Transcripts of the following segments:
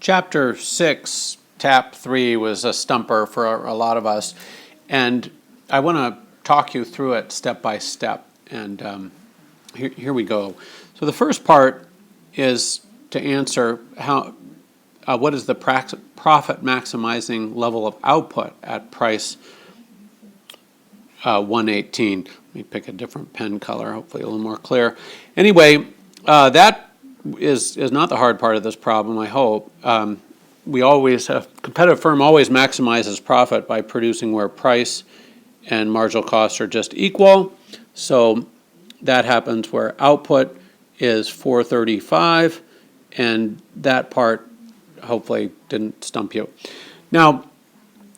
Chapter 6, Tap 3 was a stumper for a lot of us, and I want to talk you through it step by step, and here we go. So the first part is to answer what is the profit maximizing level of output at price 118. Let me pick a different pen color, hopefully a little more clear. Anyway, that is not the hard part of this problem, I hope. A competitive firm always maximizes profit by producing where price and marginal costs are just equal. So that happens where output is 435, and that part hopefully didn't stump you. Now,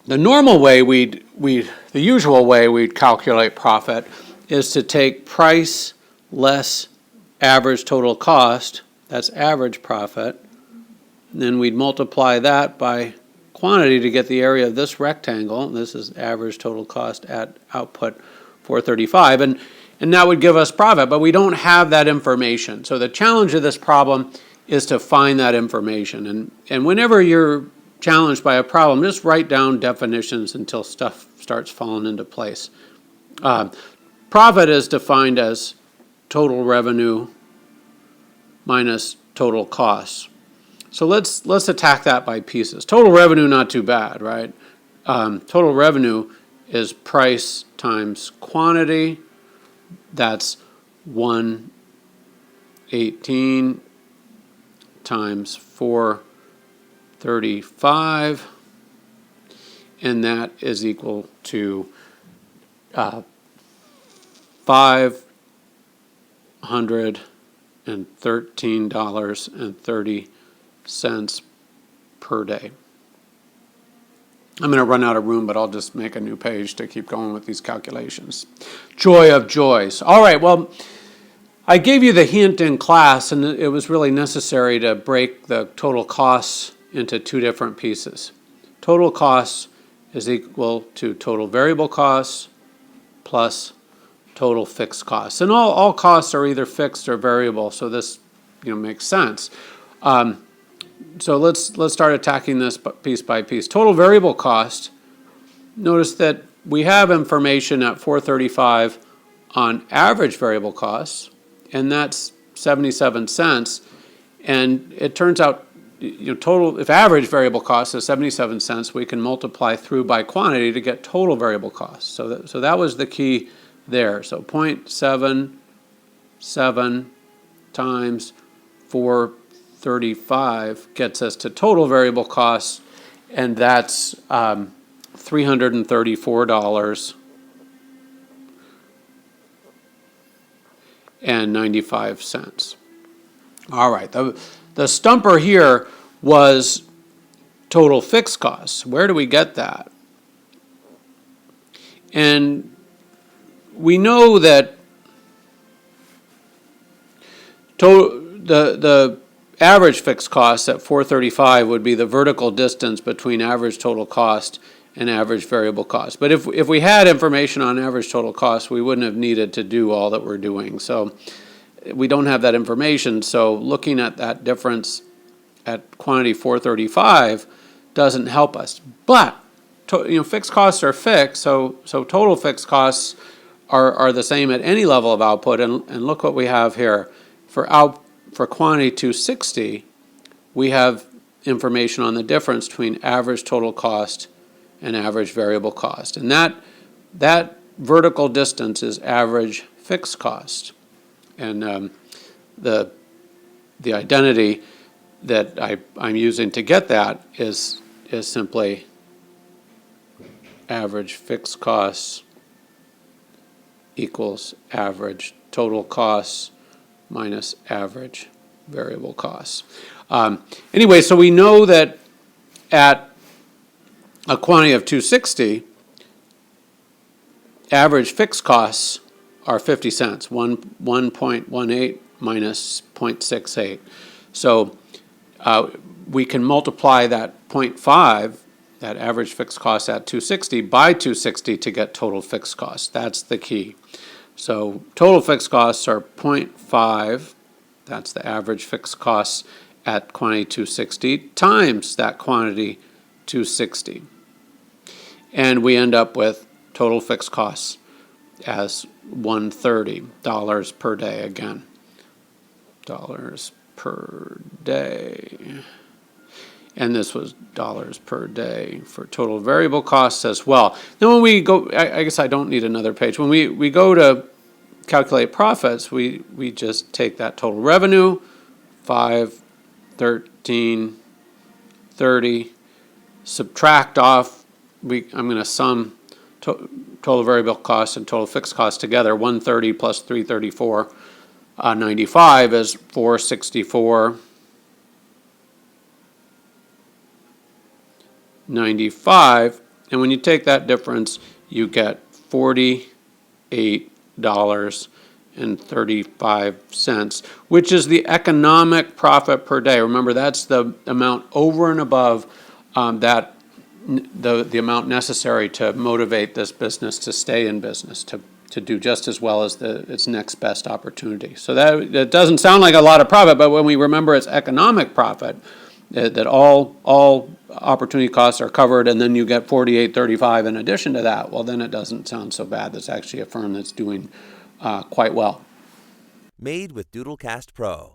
the normal way the usual way we'd calculate profit is to take price less average total cost, that's average profit, and then we'd multiply that by quantity to get the area of this rectangle. This is average total cost at output 435, and that would give us profit, but we don't have that information. So the challenge of this problem is to find that information, and whenever you're challenged by a problem, just write down definitions until stuff starts falling into place. Profit is defined as total revenue minus total costs. So let's attack that by pieces. Total revenue, not too bad, right? Total revenue is price times quantity. That's 118 times 435, and that is equal to $513.30 per day. I'm going to run out of room, but I'll just make a new page to keep going with these calculations. Joy of joys. All right, well, I gave you the hint in class, and it was really necessary to break the total costs into two different pieces. Total costs is equal to total variable costs plus total fixed costs. And all costs are either fixed or variable, so this makes sense. So let's start attacking this piece by piece. Total variable cost, notice that we have information at 435 on average variable costs, and that's 77 cents. And it turns out, if average variable cost is 77 cents, we can multiply through by quantity to get total variable costs. So that was the key there. So 0.77 times 435 gets us to total variable costs, and that's $334.95. All right, the stumper here was total fixed costs. Where do we get that? And we know that the average fixed cost at 435 would be the vertical distance between average total cost and average variable cost. But if we had information on average total cost, we wouldn't have needed to do all that we're doing. So we don't have that information, so looking at that difference at quantity 435 doesn't help us. But fixed costs are fixed, so total fixed costs are the same at any level of output. And look what we have here. For quantity 260, we have information on the difference between average total cost and average variable cost. And that vertical distance is average fixed cost. And the identity that I'm using to get that is simply average fixed costs equals average total costs minus average variable costs. Anyway, so we know that at a quantity of 260, average fixed costs are 50 cents, 1.18 minus 0.68. So we can multiply that 0.5, that average fixed cost at 260, by 260 to get total fixed costs. That's the key. So total fixed costs are 0.5, that's the average fixed costs at quantity 260 times that quantity 260. And we end up with total fixed costs as $130 per day again. Dollars per day. And this was dollars per day for total variable costs as well. Then when we go, I guess I don't need another page. When we go to calculate profits, we just take that total revenue, 5, 13, 30, subtract off, I'm going to sum total variable costs and total fixed costs together. 130 plus 334, 95 is 464. 95, and when you take that difference, you get $48.35, which is the economic profit per day. Remember, that's the amount over and above the amount necessary to motivate this business to stay in business, to do just as well as its next best opportunity. So that doesn't sound like a lot of profit, but when we remember it's economic profit, that all opportunity costs are covered, and then you get 48.35 in addition to that, well, then it doesn't sound so bad. That's actually a firm that's doing quite well. Made with Doodlecast Pro.